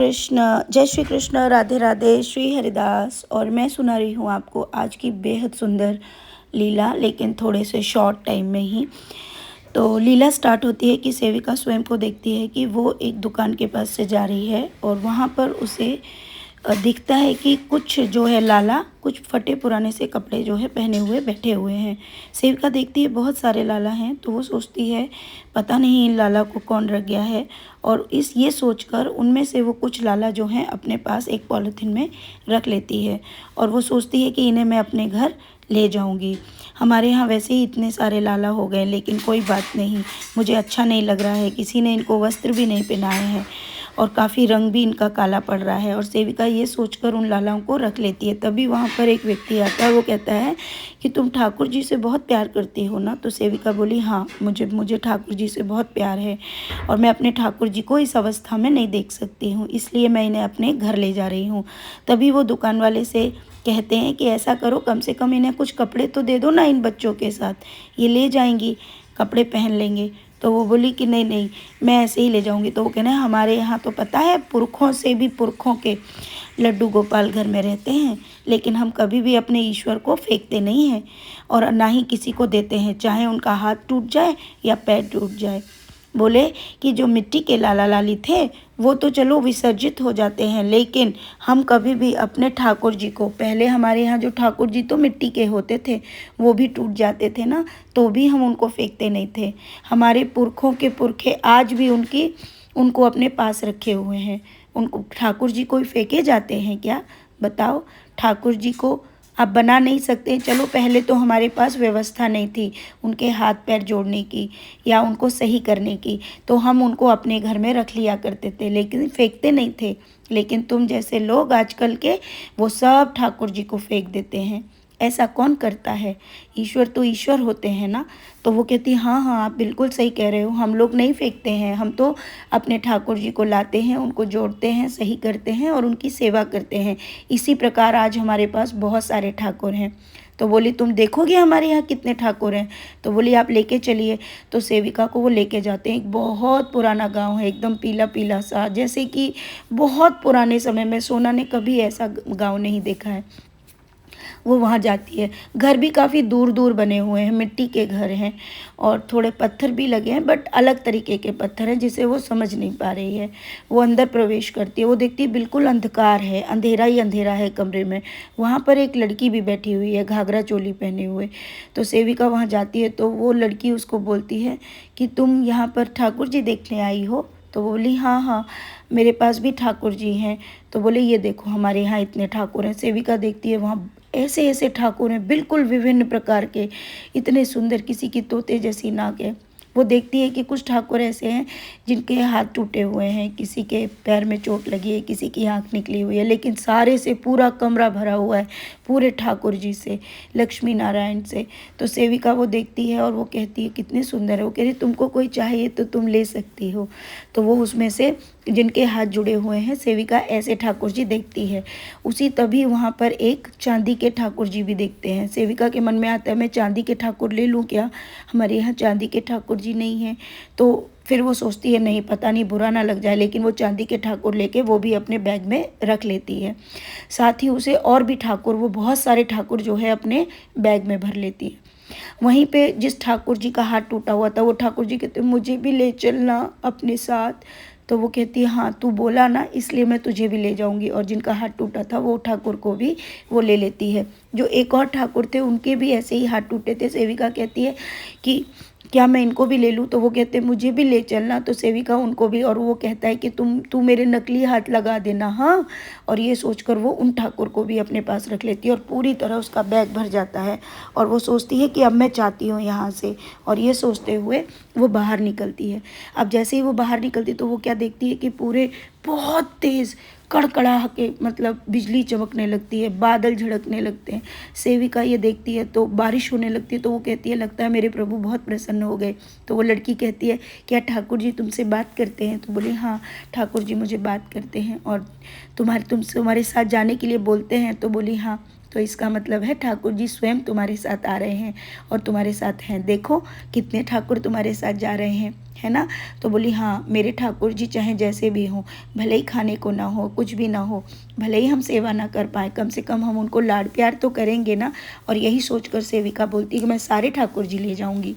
कृष्ण, जय श्री कृष्ण, राधे राधे, श्री हरिदास। और मैं सुना रही हूँ आपको आज की बेहद सुंदर लीला, लेकिन थोड़े से शॉर्ट टाइम में ही। तो लीला स्टार्ट होती है कि सेविका स्वयं को देखती है कि वो एक दुकान के पास से जा रही है और वहाँ पर उसे दिखता है कि कुछ जो है लाला कुछ फटे पुराने से कपड़े जो है पहने हुए बैठे हुए हैं। सेविका देखती है बहुत सारे लाला हैं, तो वो सोचती है पता नहीं इन लाला को कौन रख गया है, और ये सोचकर उनमें से वो कुछ लाला जो हैं अपने पास एक पॉलिथीन में रख लेती है और वो सोचती है कि इन्हें मैं अपने घर ले जाऊंगी। हमारे यहाँ वैसे ही इतने सारे लाला हो गए, लेकिन कोई बात नहीं, मुझे अच्छा नहीं लग रहा है, किसी ने इनको वस्त्र भी नहीं पहनाए हैं और काफ़ी रंग भी इनका काला पड़ रहा है। और सेविका ये सोचकर उन लालाओं को रख लेती है। तभी वहाँ पर एक व्यक्ति आता है, वो कहता है कि तुम ठाकुर जी से बहुत प्यार करती हो ना। तो सेविका बोली हाँ, मुझे ठाकुर जी से बहुत प्यार है और मैं अपने ठाकुर जी को इस अवस्था में नहीं देख सकती हूँ, इसलिए मैं इन्हें अपने घर ले जा रही हूँ। तभी वो दुकान वाले से कहते हैं कि ऐसा करो, कम से कम इन्हें कुछ कपड़े तो दे दो ना, इन बच्चों के साथ ये ले जाएंगी, कपड़े पहन लेंगे। तो वो बोली कि नहीं नहीं, मैं ऐसे ही ले जाऊंगी। तो वो कहना है हमारे यहाँ तो पता है पुरखों से भी पुरखों के लड्डू गोपाल घर में रहते हैं, लेकिन हम कभी भी अपने ईश्वर को फेंकते नहीं हैं और ना ही किसी को देते हैं, चाहे उनका हाथ टूट जाए या पैर टूट जाए। बोले कि जो मिट्टी के लाला लाली थे वो तो चलो विसर्जित हो जाते हैं, लेकिन हम कभी भी अपने ठाकुर जी को, पहले हमारे यहाँ जो ठाकुर जी तो मिट्टी के होते थे, वो भी टूट जाते थे ना, तो भी हम उनको फेंकते नहीं थे। हमारे पुरखों के पुरखे आज भी उनको अपने पास रखे हुए हैं। उनको ठाकुर जी को फेंके जाते हैं क्या? बताओ। ठाकुर जी को आप बना नहीं सकते। चलो पहले तो हमारे पास व्यवस्था नहीं थी उनके हाथ पैर जोड़ने की या उनको सही करने की, तो हम उनको अपने घर में रख लिया करते थे, लेकिन फेंकते नहीं थे। लेकिन तुम जैसे लोग आजकल के, वो सब ठाकुर जी को फेंक देते हैं। ऐसा कौन करता है? ईश्वर तो ईश्वर होते हैं ना। तो वो कहती हाँ हाँ, आप बिल्कुल सही कह रहे हो, हम लोग नहीं फेंकते हैं, हम तो अपने ठाकुर जी को लाते हैं, उनको जोड़ते हैं, सही करते हैं और उनकी सेवा करते हैं। इसी प्रकार आज हमारे पास बहुत सारे ठाकुर हैं। तो बोली तुम देखोगे हमारे यहाँ कितने ठाकुर हैं? तो बोली आप लेके चलिए। तो सेविका को वो लेके जाते हैं। एक बहुत पुराना गांव है, एकदम पीला पीला सा, जैसे कि बहुत पुराने समय में सोना ने कभी ऐसा गांव नहीं देखा है। वो वहाँ जाती है। घर भी काफ़ी दूर दूर बने हुए हैं, मिट्टी के घर हैं और थोड़े पत्थर भी लगे हैं, बट अलग तरीके के पत्थर हैं जिसे वो समझ नहीं पा रही है। वो अंदर प्रवेश करती है, वो देखती है बिल्कुल अंधकार है, अंधेरा ही अंधेरा है कमरे में। वहाँ पर एक लड़की भी बैठी हुई है, घाघरा चोली पहने हुए। तो सेविका वहाँ जाती है तो वो लड़की उसको बोलती है कि तुम यहाँ पर ठाकुर जी देखने आई हो? तो वो बोली हाँ हाँ, मेरे पास भी ठाकुर जी हैं। तो बोले ये देखो हमारे यहाँ इतने ठाकुर हैं। सेविका देखती है वहाँ ऐसे ऐसे ठाकुर हैं, बिल्कुल विभिन्न प्रकार के, इतने सुंदर, किसी की तोते जैसी नाक है। वो देखती है कि कुछ ठाकुर ऐसे हैं जिनके हाथ टूटे हुए हैं, किसी के पैर में चोट लगी है, किसी की आँख निकली हुई है, लेकिन सारे से पूरा कमरा भरा हुआ है पूरे ठाकुर जी से, लक्ष्मी नारायण से। तो सेविका वो देखती है और वो कहती है कितने सुंदर है। वो कह रही तुमको कोई चाहिए तो तुम ले सकती हो। तो वो उसमें से जिनके हाथ जुड़े हुए हैं, सेविका ऐसे ठाकुर जी देखती है। उसी तभी वहाँ पर एक चांदी के ठाकुर जी भी देखते हैं। सेविका के मन में आता है मैं चांदी के ठाकुर ले लूँ क्या? हमारे यहाँ चांदी के ठाकुर जी नहीं हैं। तो फिर वो सोचती है नहीं, पता नहीं बुरा ना लग जाए, लेकिन वो चांदी के ठाकुर लेके वो भी अपने बैग में रख लेती है। साथ ही उसे और भी ठाकुर, वो बहुत सारे ठाकुर जो है अपने बैग में भर लेती है। वहीं पे जिस ठाकुर जी का हाथ टूटा हुआ था, वो ठाकुर जी कहते मुझे भी ले चलना अपने साथ। तो वो कहती है हाँ तू बोला ना, इसलिए मैं तुझे भी ले जाऊंगी। और जिनका हाथ टूटा था वो ठाकुर को भी वो ले लेती है। जो एक और ठाकुर थे उनके भी ऐसे ही हाथ टूटे थे। सेविका कहती है कि क्या मैं इनको भी ले लूँ? तो वो कहते हैं मुझे भी ले चलना। तो सेविका उनको भी, और वो कहता है कि तू मेरे नकली हाथ लगा देना हाँ। और ये सोचकर वो उन ठाकुर को भी अपने पास रख लेती है और पूरी तरह उसका बैग भर जाता है। और वो सोचती है कि अब मैं चाहती हूँ यहाँ से, और ये सोचते हुए वो बाहर निकलती है। अब जैसे ही वो बाहर निकलती तो वो क्या देखती है कि पूरे बहुत तेज़ कड़कड़ा के, मतलब बिजली चमकने लगती है, बादल झड़कने लगते हैं। सेविका ये देखती है तो बारिश होने लगती है। तो वो कहती है लगता है मेरे प्रभु बहुत प्रसन्न हो गए। तो वो लड़की कहती है क्या ठाकुर जी तुमसे बात करते हैं? तो बोले हाँ ठाकुर जी मुझे बात करते हैं और तुम्हारे साथ जाने के लिए बोलते हैं। तो बोली हाँ तो इसका मतलब है ठाकुर जी स्वयं तुम्हारे साथ आ रहे हैं और तुम्हारे साथ हैं। देखो कितने ठाकुर तुम्हारे साथ जा रहे हैं, है ना। तो बोली हाँ, मेरे ठाकुर जी चाहे जैसे भी हों, भले ही खाने को ना हो, कुछ भी ना हो, भले ही हम सेवा ना कर पाए, कम से कम हम उनको लाड प्यार तो करेंगे ना। और यही सोचकर सेविका बोलती है कि मैं सारे ठाकुर जी ले जाऊंगी।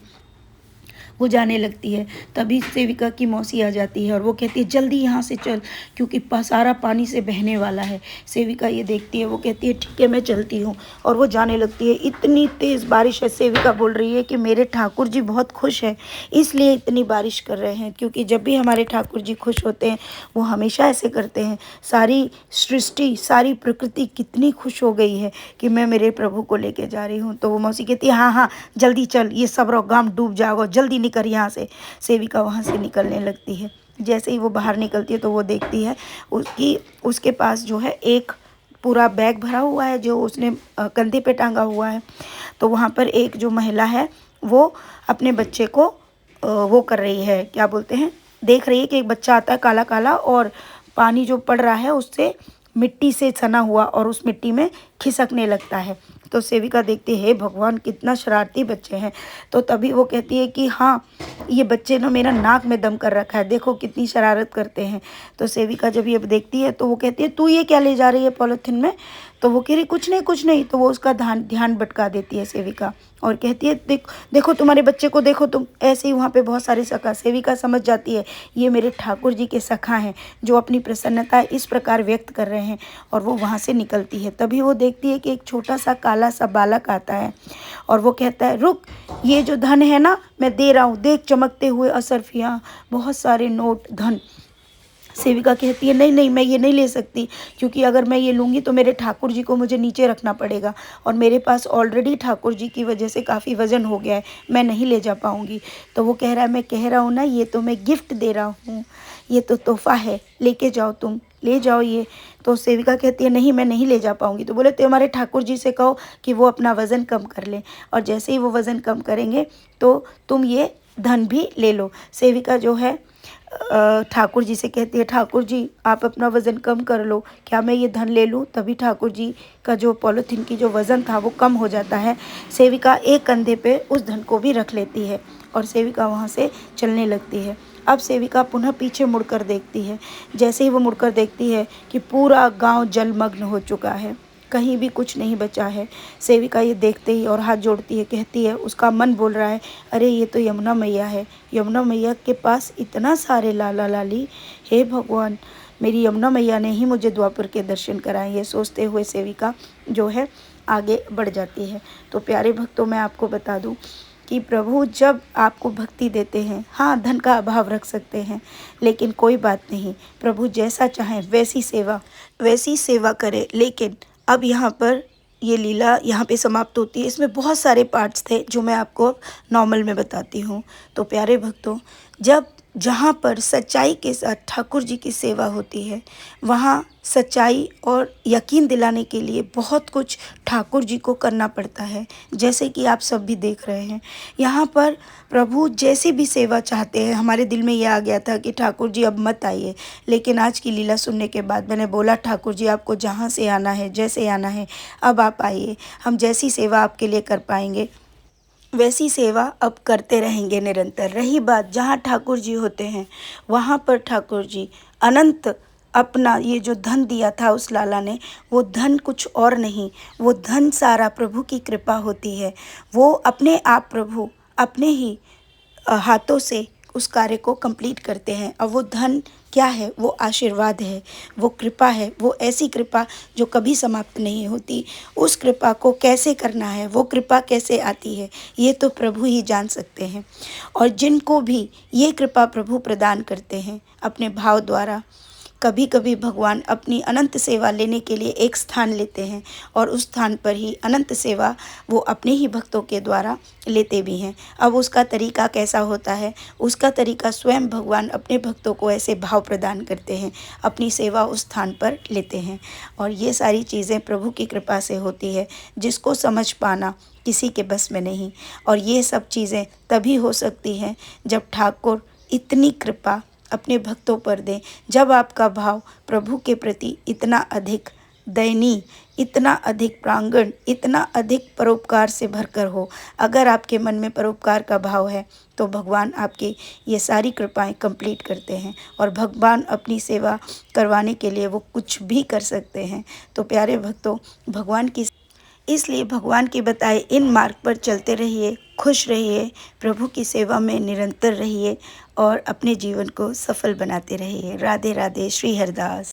वो जाने लगती है। तभी सेविका की मौसी आ जाती है और वो कहती है जल्दी यहाँ से चल, क्योंकि सारा पानी से बहने वाला है। सेविका ये देखती है, वो कहती है ठीक है मैं चलती हूँ, और वो जाने लगती है। इतनी तेज़ बारिश है, सेविका बोल रही है कि मेरे ठाकुर जी बहुत खुश हैं, इसलिए इतनी बारिश कर रहे हैं, क्योंकि जब भी हमारे ठाकुर जी खुश होते हैं वो हमेशा ऐसे करते हैं। सारी सृष्टि, सारी प्रकृति कितनी खुश हो गई है कि मैं मेरे प्रभु को लेके जा रही हूँ। तो वो मौसी कहती है हाँ हाँ जल्दी चल, ये सब गाँव डूब जाओगे, जल्दी निकल यहाँ से। सेविका वहाँ से निकलने लगती है। जैसे ही वो बाहर निकलती है तो वो देखती है उसके पास जो है एक पूरा बैग भरा हुआ है जो उसने कंधे पे टांगा हुआ है। तो वहाँ पर एक जो महिला है वो अपने बच्चे को वो कर रही है, क्या बोलते हैं, देख रही है कि एक बच्चा आता है काला काला, और पानी जो पड़ रहा है उससे मिट्टी से सना हुआ और उस मिट्टी में खिसकने लगता है। तो सेविका देखती है हे भगवान कितना शरारती बच्चे हैं। तो तभी वो कहती है कि हाँ, ये बच्चे ने मेरा नाक में दम कर रखा है, देखो कितनी शरारत करते हैं। तो सेविका जब ये देखती है तो वो कहती है तू ये क्या ले जा रही है पॉलीथिन में। तो वो कह रही कुछ नहीं कुछ नहीं। तो वो उसका ध्यान भटका देती है सेविका और कहती है देखो तुम्हारे बच्चे को देखो तुम। ऐसे ही वहाँ पे बहुत सारे सखा। सेविका समझ जाती है ये मेरे ठाकुर जी के सखा हैं जो अपनी प्रसन्नता इस प्रकार व्यक्त कर रहे हैं, और वो वहाँ से निकलती है। तभी वो देखती है कि एक छोटा सा काला सा बालक आता है और वो कहता है रुक, ये जो धन है ना मैं दे रहा हूँ, देख चमकते हुए असरफियाँ, बहुत सारे नोट, धन। सेविका कहती है नहीं नहीं मैं ये नहीं ले सकती, क्योंकि अगर मैं ये लूँगी तो मेरे ठाकुर जी को मुझे नीचे रखना पड़ेगा, और मेरे पास ऑलरेडी ठाकुर जी की वजह से काफ़ी वज़न हो गया है, मैं नहीं ले जा पाऊँगी। तो वो कह रहा है मैं कह रहा हूँ ना ये तो मैं गिफ्ट दे रहा हूँ, ये तो तोहफा है, लेके जाओ, तुम ले जाओ ये। तो सेविका कहती है नहीं मैं नहीं ले जा पाऊँगी। तो बोले तो हमारे ठाकुर जी से कहो कि वो अपना वज़न कम कर लें, और जैसे ही वो वज़न कम करेंगे तो तुम ये धन भी ले लो। सेविका जो है ठाकुर जी से कहती है ठाकुर जी आप अपना वज़न कम कर लो, क्या मैं ये धन ले लूँ। तभी ठाकुर जी का जो पॉलीथीन की जो वज़न था वो कम हो जाता है। सेविका एक कंधे पे उस धन को भी रख लेती है और सेविका वहाँ से चलने लगती है। अब सेविका पुनः पीछे मुड़कर देखती है। जैसे ही वो मुड़कर देखती है कि पूरा गांव जलमग्न हो चुका है, कहीं भी कुछ नहीं बचा है। सेविका ये देखते ही और हाथ जोड़ती है, कहती है, उसका मन बोल रहा है अरे ये तो यमुना मैया है, यमुना मैया के पास इतना सारे लाला लाली, हे भगवान मेरी यमुना मैया ने ही मुझे द्वापर के दर्शन कराए। ये सोचते हुए सेविका जो है आगे बढ़ जाती है। तो प्यारे भक्तों मैं आपको बता दूं कि प्रभु जब आपको भक्ति देते हैं, हाँ धन का अभाव रख सकते हैं, लेकिन कोई बात नहीं, प्रभु जैसा चाहें वैसी सेवा करे। लेकिन अब यहाँ पर ये लीला यहाँ पे समाप्त होती है। इसमें बहुत सारे पार्ट्स थे जो मैं आपको अब नॉर्मल में बताती हूँ। तो प्यारे भक्तों, जब जहाँ पर सच्चाई के साथ ठाकुर जी की सेवा होती है, वहाँ सच्चाई और यकीन दिलाने के लिए बहुत कुछ ठाकुर जी को करना पड़ता है। जैसे कि आप सब भी देख रहे हैं, यहाँ पर प्रभु जैसी भी सेवा चाहते हैं। हमारे दिल में यह आ गया था कि ठाकुर जी अब मत आइए, लेकिन आज की लीला सुनने के बाद मैंने बोला ठाकुर जी आपको जहाँ से आना है, जैसे आना है, अब आप आइए। हम जैसी सेवा आपके लिए कर पाएंगे वैसी सेवा अब करते रहेंगे निरंतर। रही बात जहाँ ठाकुर जी होते हैं, वहाँ पर ठाकुर जी अनंत अपना ये जो धन दिया था उस लाला ने, वो धन कुछ और नहीं, वो धन सारा प्रभु की कृपा होती है। वो अपने आप प्रभु अपने ही हाथों से उस कार्य को कंप्लीट करते हैं। और वो धन क्या है? वो आशीर्वाद है, वो कृपा है, वो ऐसी कृपा जो कभी समाप्त नहीं होती। उस कृपा को कैसे करना है, वो कृपा कैसे आती है, ये तो प्रभु ही जान सकते हैं। और जिनको भी ये कृपा प्रभु प्रदान करते हैं अपने भाव द्वारा, कभी कभी भगवान अपनी अनंत सेवा लेने के लिए एक स्थान लेते हैं, और उस स्थान पर ही अनंत सेवा वो अपने ही भक्तों के द्वारा लेते भी हैं। अब उसका तरीका कैसा होता है? उसका तरीका स्वयं भगवान अपने भक्तों को ऐसे भाव प्रदान करते हैं, अपनी सेवा उस स्थान पर लेते हैं। और ये सारी चीज़ें प्रभु की कृपा से होती है, जिसको समझ पाना किसी के बस में नहीं। और ये सब चीज़ें तभी हो सकती हैं जब ठाकुर इतनी कृपा अपने भक्तों पर दें, जब आपका भाव प्रभु के प्रति इतना अधिक दयनीय, इतना अधिक प्रांगण, इतना अधिक परोपकार से भरकर हो। अगर आपके मन में परोपकार का भाव है तो भगवान आपकी ये सारी कृपाएं कंप्लीट करते हैं, और भगवान अपनी सेवा करवाने के लिए वो कुछ भी कर सकते हैं। तो प्यारे भक्तों, इसलिए भगवान के बताए इन मार्ग पर चलते रहिए, खुश रहिए, प्रभु की सेवा में निरंतर रहिए और अपने जीवन को सफल बनाते रहिए। राधे राधे। श्री हरिदास।